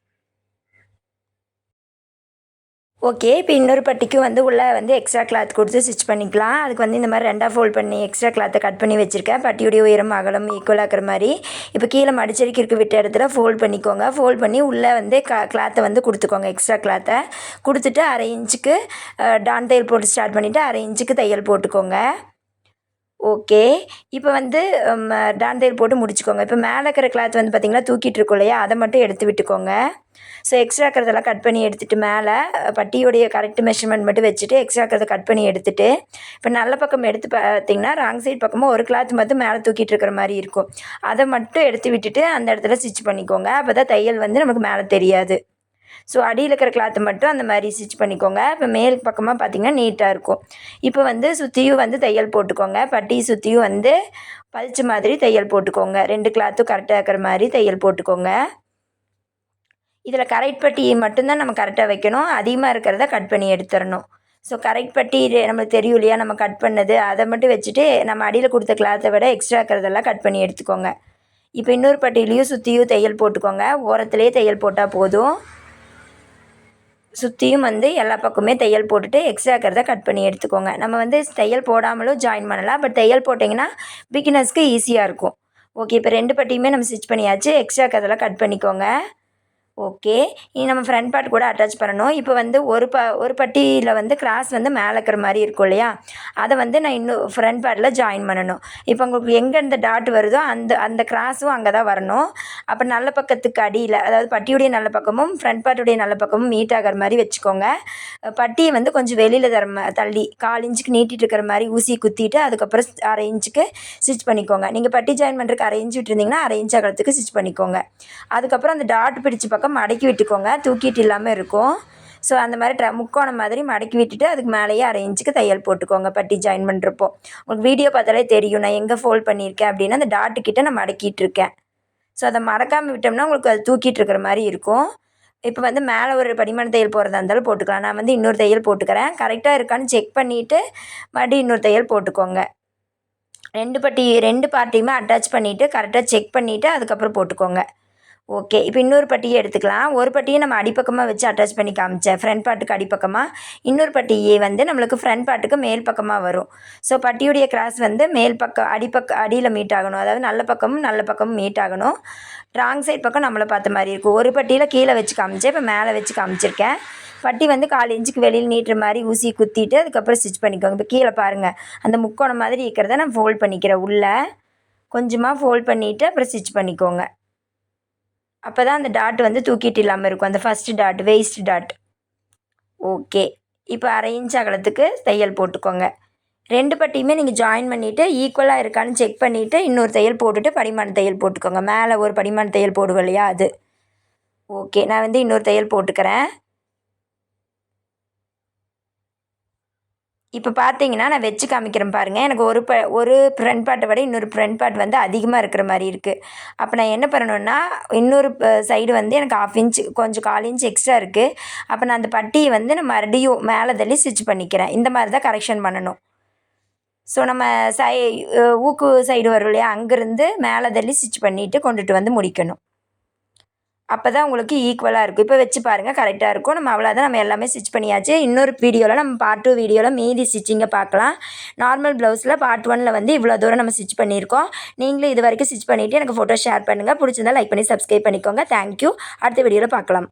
ஓகே, இப்போ இன்னொரு பட்டிக்கும் வந்து உள்ளே வந்து எக்ஸ்ட்ரா கிளாத் கொடுத்து ஸ்டிச் பண்ணிக்கலாம். அதுக்கு வந்து இந்த மாதிரி 2ஆக ஃபோல்ட் பண்ணி எக்ஸ்ட்ரா கிளாத்தை கட் பண்ணி வச்சுருக்கேன். பட்டியுடைய உயரம் அகலம் ஈக்குவலாக இருக்கிற மாதிரி. இப்போ கீழே மடிச்சடிக்கு விட்ட இடத்துல ஃபோல்ட் பண்ணிக்கோங்க. ஃபோல்ட் பண்ணி உள்ளே வந்து கிளாத்தை வந்து கொடுத்துக்கோங்க. எக்ஸ்ட்ரா கிளாத்தை கொடுத்துட்டு 1/2 இன்ச்சுக்கு டான் தையல் போட்டு ஸ்டார்ட் பண்ணிவிட்டு 1/2 இன்ச்சுக்கு தையல் போட்டுக்கோங்க. ஓகே, இப்போ வந்து டான் தையல் போட்டு முடிச்சுக்கோங்க. இப்போ மேலே இருக்கிற கிளாத் வந்து பார்த்திங்கன்னா தூக்கிட்டு இருக்கும் இல்லையா, அதை மட்டும் எடுத்து விட்டுக்கோங்க. ஸோ எக்ஸ்ட்ரா இருக்கிறதெல்லாம் கட் பண்ணி எடுத்துகிட்டு மேலே பட்டியோடைய கரெக்ட் மெஷர்மெண்ட் மட்டும் வச்சுட்டு எக்ஸ்ட்ரா இருக்கிறத கட் பண்ணி எடுத்துகிட்டு இப்போ நல்ல பக்கம் எடுத்து பார்த்திங்கன்னா ராங் சைட் பக்கமாக ஒரு கிளாத் மட்டும் மேலே தூக்கிட்டு இருக்கிற மாதிரி இருக்கும். அதை மட்டும் எடுத்து விட்டுட்டு அந்த இடத்துல ஸ்டிச் பண்ணிக்கோங்க. அப்போ தான் தையல் வந்து நமக்கு மேலே தெரியாது. ஸோ அடியில் இருக்கிற கிளாத்து மட்டும் அந்த மாதிரி ஸ்டிச் பண்ணிக்கோங்க. இப்போ மேல் பக்கமாக பார்த்திங்கன்னா நீட்டாக இருக்கும். இப்போ வந்து சுற்றியும் வந்து தையல் போட்டுக்கோங்க. பட்டி சுற்றியும் வந்து பளிச்சு மாதிரி தையல் போட்டுக்கோங்க. 2 கிளாத்தும் கரெக்டாக இருக்கிற மாதிரி தையல் போட்டுக்கோங்க. இதில் கரெக்ட் பட்டி மட்டும்தான் நம்ம கரெக்டாக வைக்கணும். அதிகமாக இருக்கிறத கட் பண்ணி எடுத்துடணும். ஸோ கரெக்ட் பட்டி நம்மளுக்கு தெரியும் இல்லையா, நம்ம கட் பண்ணது அதை மட்டும் வச்சுட்டு நம்ம அடியில் கொடுத்த கிளாத்தை விட எக்ஸ்ட்ரா இருக்கிறதெல்லாம் கட் பண்ணி எடுத்துக்கோங்க. இப்போ இன்னொரு பட்டியிலையும் சுற்றியும் தையல் போட்டுக்கோங்க. ஓரத்துலேயே தையல் போட்டால் போதும். சுற்றியும் வந்து எல்லா பக்கமே தையல் போட்டுட்டு எக்ஸ்ட்ரா இருக்கிறத கட் பண்ணி எடுத்துக்கோங்க. நம்ம வந்து தையல் போடாமலும் ஜாயின் பண்ணலாம். பட் தையல் போட்டிங்கன்னா பிகினர்ஸ்க்கு ஈஸியாக இருக்கும். ஓகே, இப்போ 2 பட்டியுமே நம்ம ஸ்டிச் பண்ணியாச்சு. எக்ஸ்ட்ரா இருக்கிறதெல்லாம் கட் பண்ணிக்கோங்க. ஓகே, இனி நம்ம ஃப்ரண்ட் பார்ட் கூட அட்டாச் பண்ணணும். இப்போ வந்து ஒரு பட்டியில் வந்து கிராஸ் வந்து மேலே இருக்கிற மாதிரி இருக்கும் இல்லையா, அதை வந்து நான் இன்னும் ஃப்ரண்ட் பார்ட்டில் ஜாயின் பண்ணணும். இப்போ உங்களுக்கு எங்கே இந்த டாட் வருதோ அந்த கிராஸும் அங்கே தான் வரணும். அப்போ நல்ல பக்கத்துக்கு அடியில், அதாவது பட்டியுடைய நல்ல பக்கமும் ஃப்ரண்ட் பார்ட்டுடைய நல்ல பக்கமும் மீட் ஆகிற மாதிரி வச்சுக்கோங்க. பட்டியை வந்து கொஞ்சம் வெளியில் தள்ளி 1/4 இன்ச்சுக்கு நீட்டிட்டு இருக்கிற மாதிரி ஊசி குத்திட்டு அதுக்கப்புறம் 1/2 இன்ச்சுக்கு ஸ்டிச் பண்ணிக்கோங்க. நீங்கள் பட்டி ஜாயின் பண்ணுறதுக்கு 1/2 இன்ச் விட்டுருந்தீங்கன்னா 1/2 இன்ச் அகலத்துக்கு ஸ்டிச் பண்ணிக்கோங்க. அதுக்கப்புறம் அந்த டாட் பிடிச்ச பக்கம் மடக்கி விட்டுக்கோங்க. தூக்கிட்டு இல்லாமல் இருக்கும். ஸோ அந்த மாதிரி முக்கோணம் மாதிரி மடக்கி விட்டுட்டு அதுக்கு மேலேயே 1/2 இன்ச்சுக்கு தையல் போட்டுக்கோங்க. பட்டி ஜாயின் பண்ணுறப்போ உங்களுக்கு வீடியோ பார்த்தாலே தெரியும் நான் எங்கே ஃபோல்ட் பண்ணியிருக்கேன் அப்படின்னா அந்த டாட்டுக்கிட்ட நான் மடக்கிட்டு இருக்கேன். ஸோ அதை மடக்காமல் விட்டோம்னா உங்களுக்கு அது தூக்கிட்டு இருக்கிற மாதிரி இருக்கும். இப்போ வந்து மேலே ஒரு படிமான தையல் போடுறதா இருந்தாலும் போட்டுக்கலாம். நான் வந்து இன்னொரு தையல் போட்டுக்கிறேன். கரெக்டாக இருக்கான்னு செக் பண்ணிவிட்டு மறுபடியும் இன்னொரு தையல் போட்டுக்கோங்க. 2 பார்ட்டையுமே அட்டாச் பண்ணிவிட்டு கரெக்டாக செக் பண்ணிவிட்டு அதுக்கப்புறம் போட்டுக்கோங்க. ஓகே, இப்போ இன்னொரு பட்டியை எடுத்துக்கலாம். ஒரு பட்டியை நம்ம அடிப்பக்கமாக வச்சு அட்டாச் பண்ணி காமிச்சேன், ஃப்ரண்ட் பார்ட்டுக்கு அடிப்பக்கமாக. இன்னொரு பட்டியே வந்து நம்மளுக்கு ஃப்ரண்ட் பார்ட்டுக்கு மேல் பக்கமாக வரும். ஸோ பட்டியுடைய கிராஸ் வந்து மேல் பக்கம் அடியில் மீட் ஆகணும். அதாவது நல்ல பக்கமும் மீட் ஆகணும். ராங் சைட் பக்கம் நம்மளை பார்த்த மாதிரி இருக்கும். ஒரு பட்டியில் கீழே வச்சு காமிச்சேன், இப்போ மேலே வச்சு காமிச்சிருக்கேன். பட்டி வந்து 1/4 இன்ச்சுக்கு வெளியில் நீட்டுற மாதிரி ஊசி குத்திட்டு அதுக்கப்புறம் ஸ்டிச் பண்ணிக்கோங்க. இப்போ கீழே பாருங்கள், அந்த முக்கோணம் மாதிரி இருக்கிறத நான் ஃபோல்ட் பண்ணிக்கிறேன். உள்ளே கொஞ்சமாக ஃபோல்ட் பண்ணிவிட்டு அப்புறம் ஸ்டிச் பண்ணிக்கோங்க. அப்போ தான் அந்த டாட் வந்து தூக்கிட்டு இல்லாமல் இருக்கும். அந்த first dot waste dot. Okay, இப்போ 1/2 இன்ச் அகலத்துக்கு தையல் போட்டுக்கோங்க. 2 பட்டியுமே நீங்கள் ஜாயின் பண்ணிவிட்டு ஈக்குவலாக இருக்கான்னு செக் பண்ணிவிட்டு இன்னொரு தையல் போட்டுட்டு படிமான தையல் போட்டுக்கோங்க. மேலே ஒரு படிமான தையல் போடுவோம் இல்லையா, அது. ஓகே, நான் வந்து இன்னொரு தையல் போட்டுக்கிறேன். இப்போ பார்த்தீங்கன்னா நான் வச்சு காமிக்கிறேன் பாருங்கள். எனக்கு ஒரு ஃப்ரண்ட் பார்ட்டை விட இன்னொரு ஃப்ரண்ட் பார்ட் வந்து அதிகமாக இருக்கிற மாதிரி இருக்குது. அப்போ நான் என்ன பண்ணணுன்னா இன்னொரு சைடு வந்து எனக்கு 1/2 இன்ச் கொஞ்சம் 1/4 இன்ச் எக்ஸ்ட்ரா இருக்குது. அப்போ நான் அந்த பட்டியை வந்து நான் மறுபடியும் மேலே தள்ளி ஸ்டிச் பண்ணிக்கிறேன். இந்த மாதிரி தான் கரெக்ஷன் பண்ணணும். ஸோ நம்ம ஊக்கு சைடு வரும் இல்லையா, அங்கேருந்து மேலே தள்ளி ஸ்டிச் பண்ணிவிட்டு கொண்டுட்டு வந்து முடிக்கணும். அப்போ தான் உங்களுக்கு ஈக்குவலாக இருக்கும். இப்போ வச்சு பாருங்கள், கரெக்டாக இருக்கும். நம்ம அவ்வளோதான், நம்ம எல்லாமே ஸ்டிச் பண்ணியாச்சு. இன்னொரு வீடியோவில் நம்ம பார்ட் 2 வீடியோவில் மீதி ஸ்டிச்சிங்கை பார்க்கலாம். நார்மல் ப்ளவுஸில் பார்ட் 1ல் வந்து இவ்வளோ தூரம் நம்ம ஸ்டிச் பண்ணியிருக்கோம். நீங்களும் இது வரைக்கும் ஸ்டிச் பண்ணிவிட்டு எனக்கு ஃபோட்டோ ஷேர் பண்ணுங்கள். பிடிச்சிருந்தா லைக் பண்ணி சப்ஸ்கிரைப் பண்ணிக்கோங்க. தேங்க்யூ. அடுத்த வீடியோவில் பார்க்கலாம்.